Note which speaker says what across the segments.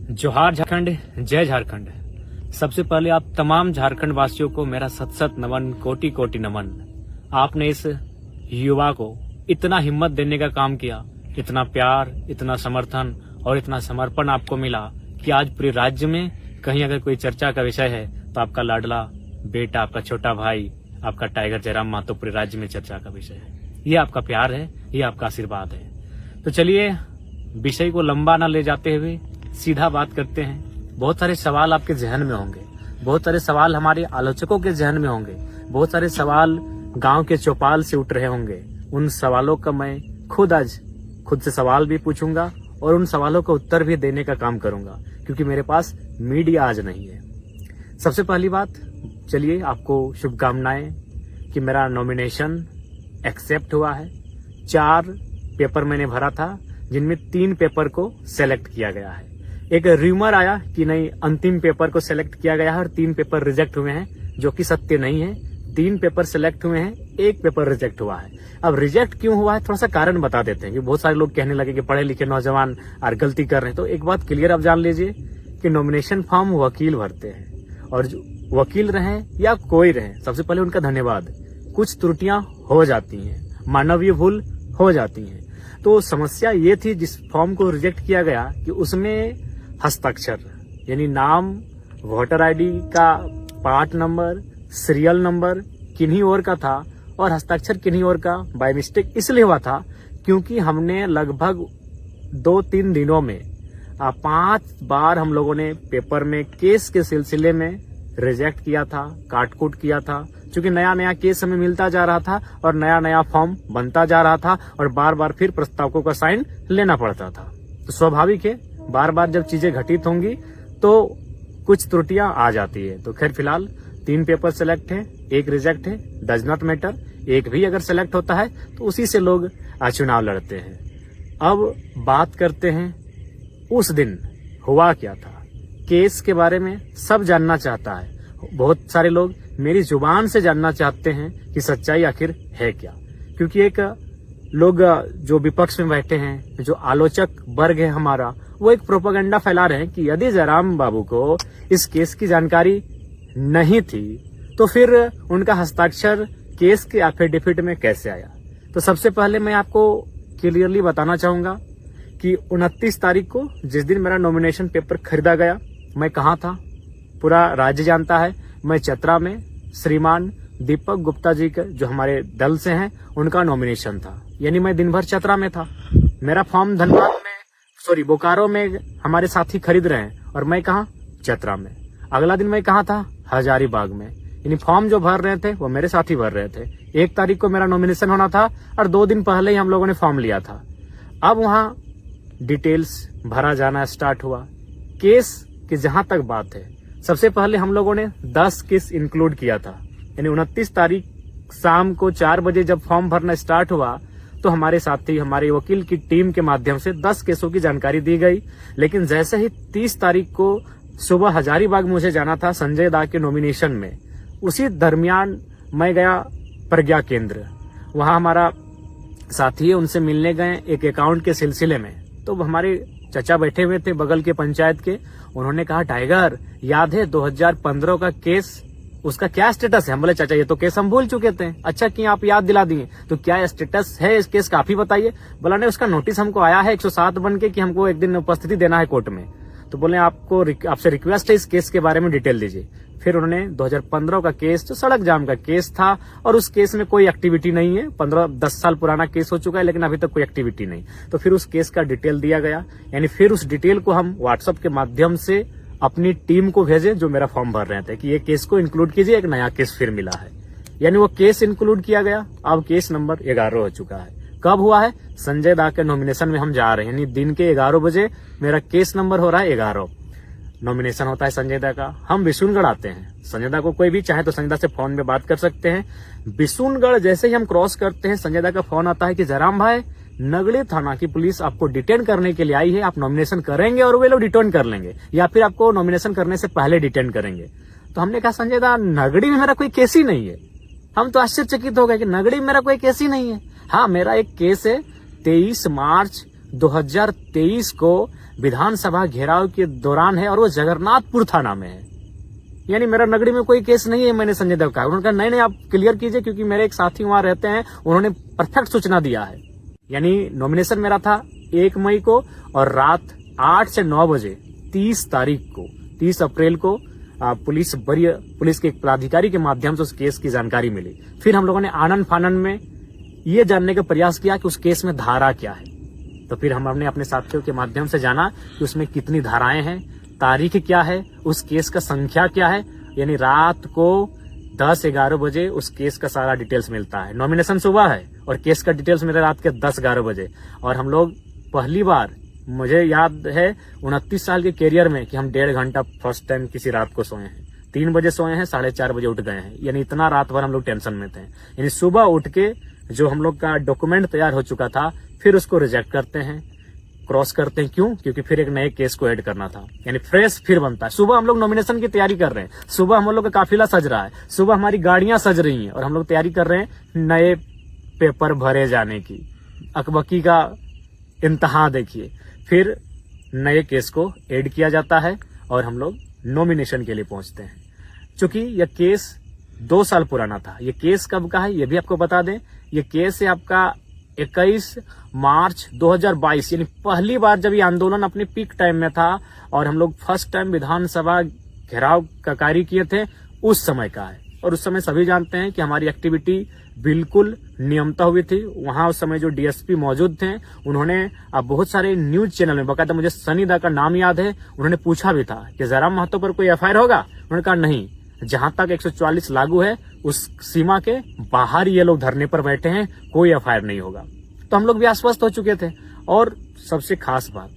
Speaker 1: जोहार झारखंड, जय झारखंड। सबसे पहले आप तमाम झारखंड वासियों को मेरा सत सत नमन, कोटि कोटि नमन। आपने इस युवा को इतना हिम्मत देने का काम किया, इतना प्यार, इतना समर्थन और इतना समर्पण आपको मिला कि आज पूरे राज्य में कहीं अगर कोई चर्चा का विषय है तो आपका लाडला बेटा, आपका छोटा भाई, आपका टाइगर जयराम महतो पूरे राज्य में चर्चा का विषय है। ये आपका प्यार है, ये आपका आशीर्वाद है। तो चलिए विषय को लंबा ना ले जाते हुए सीधा बात करते हैं। बहुत सारे सवाल आपके जहन में होंगे, बहुत सारे सवाल हमारे आलोचकों के जहन में होंगे, बहुत सारे सवाल गांव के चौपाल से उठ रहे होंगे। उन सवालों का मैं खुद से सवाल भी पूछूंगा और उन सवालों का उत्तर भी देने का काम करूंगा, क्योंकि मेरे पास मीडिया आज नहीं है। सबसे पहली बात, चलिए आपको शुभकामनाएं कि मेरा नॉमिनेशन एक्सेप्ट हुआ है। 4 पेपर मैंने भरा था, जिनमें 3 पेपर को सेलेक्ट किया गया है। एक रूमर आया कि नहीं, अंतिम पेपर को सेलेक्ट किया गया है और 3 पेपर रिजेक्ट हुए हैं, जो कि सत्य नहीं है। 3 पेपर सेलेक्ट हुए हैं, 1 पेपर रिजेक्ट हुआ है। अब रिजेक्ट क्यों हुआ है, थोड़ा सा कारण बता देते हैं कि बहुत सारे लोग कहने लगे कि पढ़े लिखे नौजवान और गलती कर रहे हैं। तो एक बात क्लियर आप जान लीजिए कि नॉमिनेशन फॉर्म वकील भरते हैं, और जो वकील रहे या कोई रहे, सबसे पहले उनका धन्यवाद। कुछ त्रुटियां हो जाती हैं, मानवीय भूल हो जाती हैं। तो समस्या ये थी जिस फॉर्म को रिजेक्ट किया गया कि उसमें हस्ताक्षर यानी नाम, वोटर आईडी का पार्ट नंबर, सीरियल नंबर किन्हीं और का था और हस्ताक्षर किन्हीं और का बाय मिस्टेक इसलिए हुआ था क्योंकि हमने लगभग 2-3 दिनों में 5 बार हम लोगों ने पेपर में केस के सिलसिले में रिजेक्ट किया था, काटकूट किया था, क्योंकि नया नया केस हमें मिलता जा रहा था और नया नया फॉर्म बनता जा रहा था और बार बार फिर प्रस्तावकों का साइन लेना पड़ता था। तो स्वाभाविक है, बार बार जब चीजें घटित होंगी तो कुछ त्रुटियां आ जाती है। तो खैर फिलहाल 3 पेपर सेलेक्ट है, 1 रिजेक्ट है, डज नॉट मैटर। 1 भी अगर सेलेक्ट होता है तो उसी से लोग चुनाव लड़ते हैं। अब बात करते हैं उस दिन हुआ क्या था। केस के बारे में सब जानना चाहता है, बहुत सारे लोग मेरी जुबान से जानना चाहते हैं कि सच्चाई आखिर है क्या। क्योंकि एक लोग जो विपक्ष में बैठे हैं, जो आलोचक वर्ग है हमारा, वो एक प्रोपेगेंडा फैला रहे हैं कि यदि जयराम बाबू को इस केस की जानकारी नहीं थी तो फिर उनका हस्ताक्षर केस के एफिडेविट में कैसे आया। तो सबसे पहले मैं आपको क्लियरली बताना चाहूंगा कि 29 तारीख को जिस दिन मेरा नॉमिनेशन पेपर खरीदा गया, मैं कहाँ था पूरा राज्य जानता है। मैं चतरा में श्रीमान दीपक गुप्ता जी के, जो हमारे दल से हैं, उनका नॉमिनेशन था। यानी मैं दिन भर चतरा में था। मेरा फॉर्म धनबाद में, बोकारो में हमारे साथी खरीद रहे हैं और मैं कहाँ, चतरा में। अगला दिन मैं कहाँ था, हजारीबाग में। यानी फॉर्म जो भर रहे थे वो मेरे साथी भर रहे थे। 1 तारीख को मेरा नॉमिनेशन होना था और 2 दिन पहले ही हम लोगों ने फॉर्म लिया था। अब वहां डिटेल्स भरा जाना स्टार्ट हुआ। केस की जहां तक बात है, सबसे पहले हम लोगों ने 10 केस इंक्लूड किया था। यानी 29 तारीख शाम को 4 बजे जब फॉर्म भरना स्टार्ट हुआ तो हमारे साथी, हमारे वकील की टीम के माध्यम से 10 केसों की जानकारी दी गई। लेकिन जैसे ही 30 तारीख को सुबह हजारीबाग मुझे जाना था संजय दा के नॉमिनेशन में, उसी दरमियान मैं गया प्रज्ञा केंद्र। वहां हमारा साथी है, उनसे मिलने गए एक अकाउंट के सिलसिले में। तो हमारे चचा बैठे हुए थे बगल के पंचायत के। उन्होंने कहा, टाइगर याद है 2015 का केस, उसका क्या स्टेटस है? हम बोले चाचा ये तो केस हम भूल चुके थे। अच्छा कि आप याद दिला दिए, तो क्या स्टेटस है इस केस का, आप ही बताइए। बोला नहीं, उसका नोटिस हमको आया है 107 बन के कि हमको एक दिन उपस्थिति देना है कोर्ट में। तो बोले आपसे रिक्वेस्ट है इस केस के बारे में डिटेल दीजिए। फिर उन्होंने 2015 का केस, जो सड़क जाम का केस था, और उस केस में कोई एक्टिविटी नहीं है, 10 साल पुराना केस हो चुका है लेकिन अभी तक कोई एक्टिविटी नहीं। तो फिर उस केस का डिटेल दिया गया। यानी फिर उस डिटेल को हम व्हाट्सएप के माध्यम से अपनी टीम को भेजे जो मेरा फॉर्म भर रहे थे कि ये केस को इंक्लूड कीजिए, एक नया केस फिर मिला है। यानी वो केस इंक्लूड किया गया। अब केस नंबर 11 हो चुका है। कब हुआ है? संजय दा के नॉमिनेशन में हम जा रहे हैं, यानी दिन के 11 बजे मेरा केस नंबर हो रहा है 11। नॉमिनेशन होता है संजय दा का। हम बिशुनगढ़ आते हैं। संजय दा को कोई भी चाहे तो संजय दा से फोन में बात कर सकते हैं। बिशुनगढ़ जैसे ही हम क्रॉस करते हैं, संजय दा का फोन आता है कि जयराम भाई, नगड़ी थाना की पुलिस आपको डिटेन करने के लिए आई है, आप नॉमिनेशन करेंगे और वे लोग डिटेन कर लेंगे, या फिर आपको नॉमिनेशन करने से पहले डिटेन करेंगे। तो हमने कहा, संजय दा, नगड़ी में मेरा कोई केस ही नहीं है। हम तो आश्चर्यचकित हो गए कि नगड़ी में मेरा कोई केस ही नहीं है। हाँ, मेरा एक केस है 23 मार्च 2023 को विधानसभा घेराव के दौरान है और वो जगन्नाथपुर थाना में है। यानी मेरा नगरी में कोई केस नहीं है। मैंने संजय देव का उन्होंने कहा नहीं आप क्लियर कीजिए, क्योंकि मेरे एक साथी वहां रहते हैं, उन्होंने परफेक्ट सूचना दिया है। यानी नॉमिनेशन मेरा था 1 मई को और रात 8 से 9 बजे 30 अप्रैल को पुलिस के एक पदाधिकारी के माध्यम से उस केस की जानकारी मिली। फिर हम लोगों ने आनन फानन में ये जानने का प्रयास किया कि उस केस में धारा क्या है। तो फिर हमने अपने साथियों के माध्यम से जाना कि उसमें कितनी धाराएं हैं, तारीख क्या है, उस केस का संख्या क्या है। यानी रात को 10-11 बजे उस केस का सारा डिटेल्स मिलता है। नॉमिनेशन सुबह है और केस का डिटेल्स मिला रात के 10-11 बजे। और हम लोग पहली बार, मुझे याद है 29 साल के कैरियर में, कि हम 1.5 घंटा फर्स्ट टाइम किसी रात को सोए हैं। 3 बजे सोए हैं, 4:30 बजे उठ गए हैं। यानी इतना रात भर हम लोग टेंशन में थे। यानी सुबह उठ के जो हम लोग का डॉक्यूमेंट तैयार हो चुका था, फिर उसको रिजेक्ट करते हैं, क्रॉस करते हैं। क्यों? क्योंकि फिर एक नए केस को ऐड करना था। यानी फ्रेश फिर बनता है। सुबह हम लोग नॉमिनेशन की तैयारी कर रहे हैं, सुबह हम लोग का काफिला सज रहा है, सुबह हमारी गाड़ियां सज रही हैं और हम लोग तैयारी कर रहे हैं नए पेपर भरे जाने की। अकबकी का इंतहा देखिए। फिर नए केस को ऐड किया जाता है और हम लोग नॉमिनेशन के लिए पहुंचते हैं। चूंकि यह केस 2 साल पुराना था। यह केस कब का है ये भी आपको बता दें। यह केस है आपका 21 मार्च 2022। यानी पहली बार जब ये आंदोलन अपने पीक टाइम में था और हम लोग फर्स्ट टाइम विधानसभा घेराव का कार्य किए थे, उस समय का है। और उस समय सभी जानते हैं कि हमारी एक्टिविटी बिल्कुल नियमता हुई थी। वहां उस समय जो डीएसपी मौजूद थे, उन्होंने बहुत सारे न्यूज चैनल में, बकायदा मुझे सनी दा का नाम याद है, उन्होंने पूछा भी था कि जयराम महतो पर कोई एफआईआर होगा। उन्होंने कहा नहीं, जहां तक 144 लागू है उस सीमा के बाहर ये लोग धरने पर बैठे हैं, कोई एफआईआर नहीं होगा। तो हम लोग भी आश्वस्त हो चुके थे। और सबसे खास बात,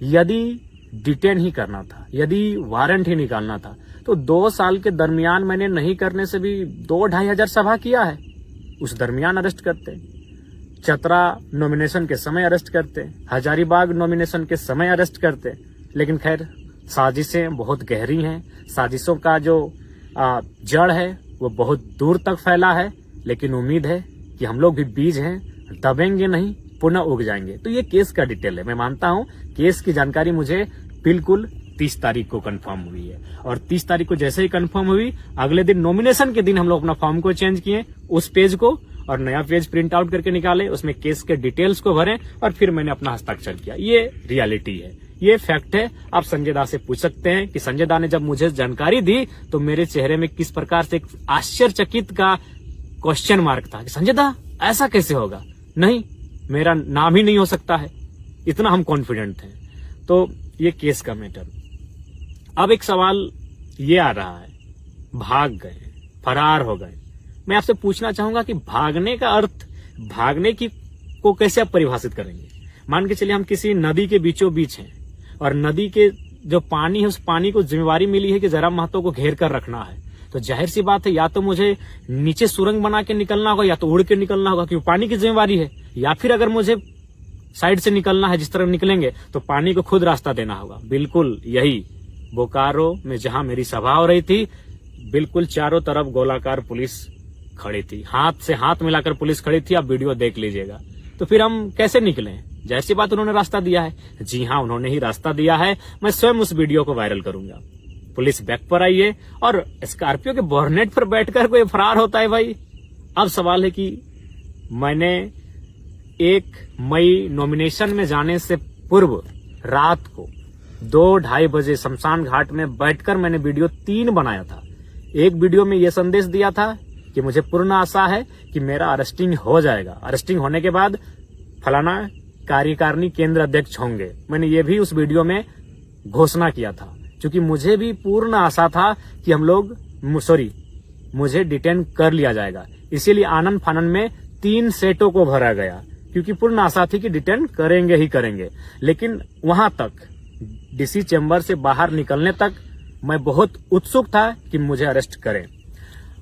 Speaker 1: यदि डिटेन ही करना था, यदि वारंट ही निकालना था, तो 2 साल के दरमियान मैंने नहीं करने से भी 2-2.5 हजार सभा किया है। उस दरमियान अरेस्ट करते, चतरा नॉमिनेशन के समय अरेस्ट करते, हजारीबाग नॉमिनेशन के समय अरेस्ट करते। लेकिन खैर, साजिशें बहुत गहरी हैं। साजिशों का जो जड़ है वो बहुत दूर तक फैला है। लेकिन उम्मीद है कि हम लोग भी बीज हैं, दबेंगे नहीं, पुनः उग जाएंगे। तो ये केस का डिटेल है। मैं मानता हूं केस की जानकारी मुझे बिल्कुल 30 तारीख को कंफर्म हुई है। और 30 तारीख को जैसे ही कंफर्म हुई, अगले दिन नॉमिनेशन के दिन हम लोग अपना फॉर्म को चेंज किए, उस पेज को, और नया पेज प्रिंट आउट करके निकाले, उसमें केस के डिटेल्स को भरे और फिर मैंने अपना हस्ताक्षर किया। ये रियलिटी है, ये फैक्ट है। आप संजय दा से पूछ सकते हैं कि संजय दा ने जब मुझे जानकारी दी तो मेरे चेहरे में किस प्रकार से एक आश्चर्यचकित का क्वेश्चन मार्क था कि संजय दा ऐसा कैसे होगा। नहीं, मेरा नाम ही नहीं हो सकता है, इतना हम कॉन्फिडेंट थे। तो ये केस का मैटर। अब एक सवाल ये आ रहा है, भाग गए, फरार हो गए। मैं आपसे पूछना चाहूंगा कि भागने का अर्थ, भागने की को कैसे आप परिभाषित करेंगे। मान के चलिए हम किसी नदी के बीचों बीच हैं और नदी के जो पानी है, उस पानी को जिम्मेवारी मिली है कि जयराम महतो को घेर कर रखना है। तो जाहिर सी बात है, या तो मुझे नीचे सुरंग बना के निकलना होगा या तो उड़ के निकलना होगा, क्योंकि पानी की जिम्मेवारी है। या फिर अगर मुझे साइड से निकलना है, जिस तरह निकलेंगे, तो पानी को खुद रास्ता देना होगा। बिल्कुल यही बोकारो में जहां मेरी सभा हो रही थी, बिल्कुल चारों तरफ गोलाकार पुलिस खड़ी थी, हाथ से हाथ मिलाकर पुलिस खड़ी थी। आप वीडियो देख लीजिएगा। तो फिर हम कैसे निकले? जैसी बात, उन्होंने रास्ता दिया है। जी हाँ, उन्होंने ही रास्ता दिया है। मैं स्वयं उस वीडियो को वायरल करूंगा। पुलिस बैक पर आई है और स्कॉर्पियो के बोरनेट पर बैठकर कोई फरार होता है भाई। अब सवाल है कि मैंने 1 मई नॉमिनेशन में जाने से पूर्व रात को 2-2:30 बजे शमशान घाट में बैठकर मैंने वीडियो 3 बनाया था। एक वीडियो में यह संदेश दिया था कि मुझे पूर्ण आशा है कि मेरा अरेस्टिंग हो जाएगा, अरेस्टिंग होने के बाद फलाना कार्यकारिणी केंद्र अध्यक्ष होंगे। मैंने ये भी उस वीडियो में घोषणा किया था, क्योंकि मुझे भी पूर्ण आशा था कि मुझे डिटेन कर लिया जाएगा। इसीलिए आनन फानन में 3 सेटों को भरा गया, क्योंकि पूर्ण आशा थी कि डिटेन करेंगे ही करेंगे। लेकिन वहां तक, डीसी चैम्बर से बाहर निकलने तक मैं बहुत उत्सुक था कि मुझे अरेस्ट करें।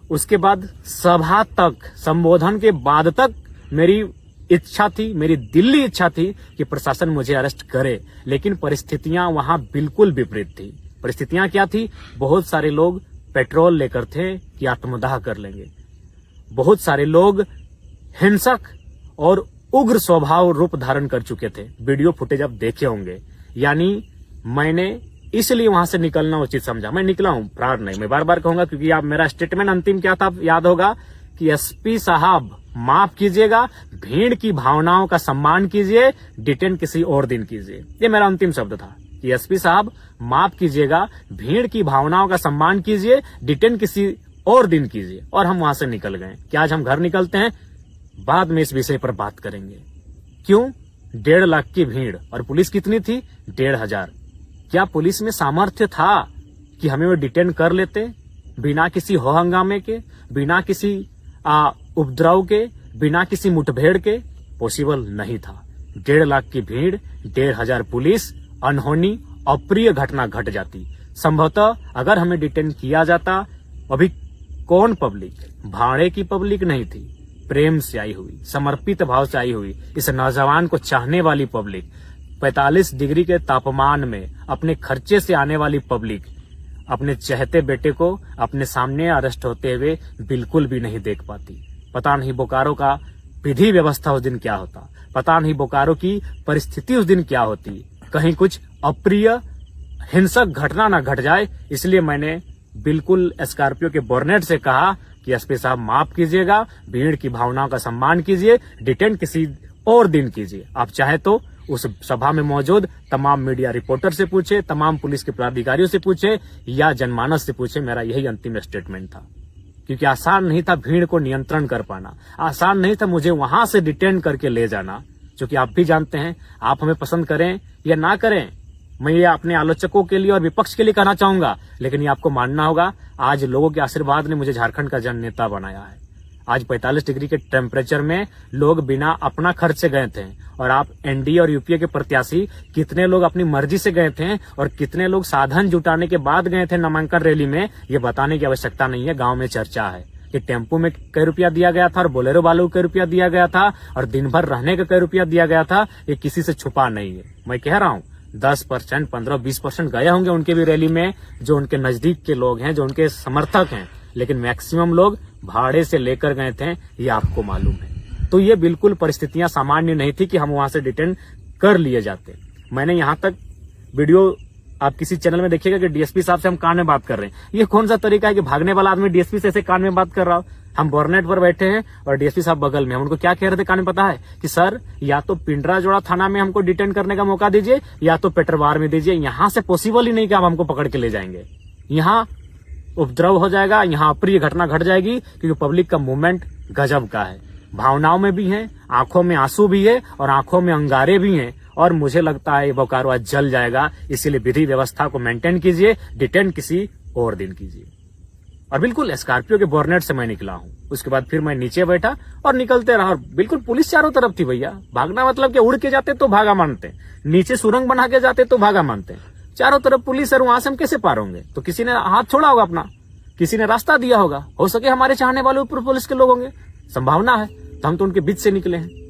Speaker 1: उसके बाद सभा तक, संबोधन के बाद तक मेरी इच्छा थी, मेरी दिल्ली इच्छा थी कि प्रशासन मुझे अरेस्ट करे। लेकिन परिस्थितियां वहां बिल्कुल विपरीत थी। परिस्थितियां क्या थी? बहुत सारे लोग पेट्रोल लेकर थे कि आत्मदाह कर लेंगे। बहुत सारे लोग हिंसक और उग्र स्वभाव रूप धारण कर चुके थे। वीडियो फुटेज आप देखे होंगे। यानी मैंने इसलिए वहां से निकलना उचित समझा। मैं निकला हूं, फरार नहीं। मैं बार बार कहूंगा क्योंकि आप मेरा स्टेटमेंट अंतिम क्या था याद होगा कि एसपी साहब माफ कीजिएगा, भीड़ की भावनाओं का सम्मान कीजिए, डिटेन किसी और दिन कीजिए। ये मेरा अंतिम शब्द था कि एसपी साहब माफ कीजिएगा, भीड़ की भावनाओं का सम्मान कीजिए, डिटेन किसी और दिन कीजिए। और हम वहां से निकल गए। कि आज हम घर निकलते हैं, बाद में इस विषय पर बात करेंगे। क्यों 1.5 लाख की भीड़ और पुलिस कितनी थी? 1,500। क्या पुलिस में सामर्थ्य था कि हमें वो डिटेन कर लेते बिना किसी हो हंगामे के, बिना किसी उपद्रव के, बिना किसी मुठभेड़ के? पॉसिबल नहीं था। 1.5 लाख की भीड़, 1,500 पुलिस, अनहोनी अप्रिय घटना घट जाती। संभवतः अगर हमें डिटेन किया जाता, अभी कौन पब्लिक, भाड़े की पब्लिक नहीं थी, प्रेम से आई हुई, समर्पित भाव से आई हुई, इस नौजवान को चाहने वाली पब्लिक, 45 डिग्री के तापमान में अपने खर्चे से आने वाली पब्लिक अपने चहते बेटे को अपने सामने अरेस्ट होते हुए बिल्कुल भी नहीं देख पाती। पता नहीं बोकारो का विधि व्यवस्था उस दिन क्या होता, पता नहीं बोकारो की परिस्थिति उस दिन क्या होती। कहीं कुछ अप्रिय हिंसक घटना ना घट जाए, इसलिए मैंने बिल्कुल स्कॉर्पियो के बोर्नेट से कहा कि एसपी साहब माफ कीजिएगा, भीड़ की भावनाओं का सम्मान कीजिए, डिटेन किसी और दिन कीजिए। आप चाहे तो उस सभा में मौजूद तमाम मीडिया रिपोर्टर से पूछे, तमाम पुलिस के पदाधिकारियों से पूछे या जनमानस से पूछे। मेरा यही अंतिम स्टेटमेंट था। क्योंकि आसान नहीं था भीड़ को नियंत्रण कर पाना, आसान नहीं था मुझे वहां से डिटेन करके ले जाना। क्योंकि आप भी जानते हैं, आप हमें पसंद करें या ना करें, मैं ये अपने आलोचकों के लिए और विपक्ष के लिए कहना चाहूंगा, लेकिन ये आपको मानना होगा, आज लोगों के आशीर्वाद ने मुझे झारखंड का जन नेता बनाया है। आज 45 डिग्री के टेम्परेचर में लोग बिना अपना खर्च से गए थे, और आप एनडीए और यूपीए के प्रत्याशी कितने लोग अपनी मर्जी से गए थे और कितने लोग साधन जुटाने के बाद गए थे नामांकन रैली में, ये बताने की आवश्यकता नहीं है। गांव में चर्चा है कि टेम्पो में कई रुपया दिया गया था और बोलेरो वालों को कई रुपया दिया गया था और दिन भर रहने का कई रुपया दिया गया था। ये किसी से छुपा नहीं है। मैं कह रहा हूँ 10%, 15-20% गए होंगे उनके भी रैली में, जो उनके नजदीक के लोग हैं, जो उनके समर्थक हैं, लेकिन मैक्सिमम लोग भाड़े से लेकर गए थे, ये आपको मालूम है। तो ये बिल्कुल परिस्थितियां सामान्य नहीं थी कि हम वहां से डिटेन कर लिए जाते। मैंने यहां तक वीडियो आप किसी चैनल में देखिएगा कि डीएसपी साहब से हम कान में बात कर रहे हैं। ये कौन सा तरीका है कि भागने वाला आदमी डीएसपी से ऐसे कान में बात कर रहा हो? हम बोर्नेट पर बैठे हैं और डीएसपी साहब बगल में। हम उनको क्या कह रहे थे कान में पता है? कि सर या तो पिंडराजोड़ा थाना में हमको डिटेन करने का मौका दीजिए या तो पेटरवार में दीजिए। यहां से पॉसिबल ही नहीं कि आप हमको पकड़ के ले जाएंगे। यहाँ उपद्रव हो जाएगा, यहाँ अप्रिय घटना घट जाएगी, क्योंकि पब्लिक का मूवमेंट गजब का है। भावनाओं में भी है, आंखों में आंसू भी है और आंखों में अंगारे भी हैं। और मुझे लगता है बोकारो आज जल जाएगा। इसीलिए विधि व्यवस्था को मेंटेन कीजिए, डिटेन किसी और दिन कीजिए। और बिल्कुल स्कॉर्पियो के बोर्नेट से मैं निकला हूं। उसके बाद फिर मैं नीचे बैठा और निकलते रहा। और बिल्कुल पुलिस चारों तरफ थी भैया। भागना मतलब कि उड़ के जाते तो भागा मानते, नीचे सुरंग बना के जाते तो भागा मानते। चारों तरफ पुलिस है, वहां से हम कैसे पार होंगे? तो किसी ने हाथ छोड़ा होगा अपना, किसी ने रास्ता दिया होगा। हो सके हमारे चाहने वाले ऊपर पुलिस के लोग होंगे, संभावना है। तो हम तो उनके बीच से निकले हैं।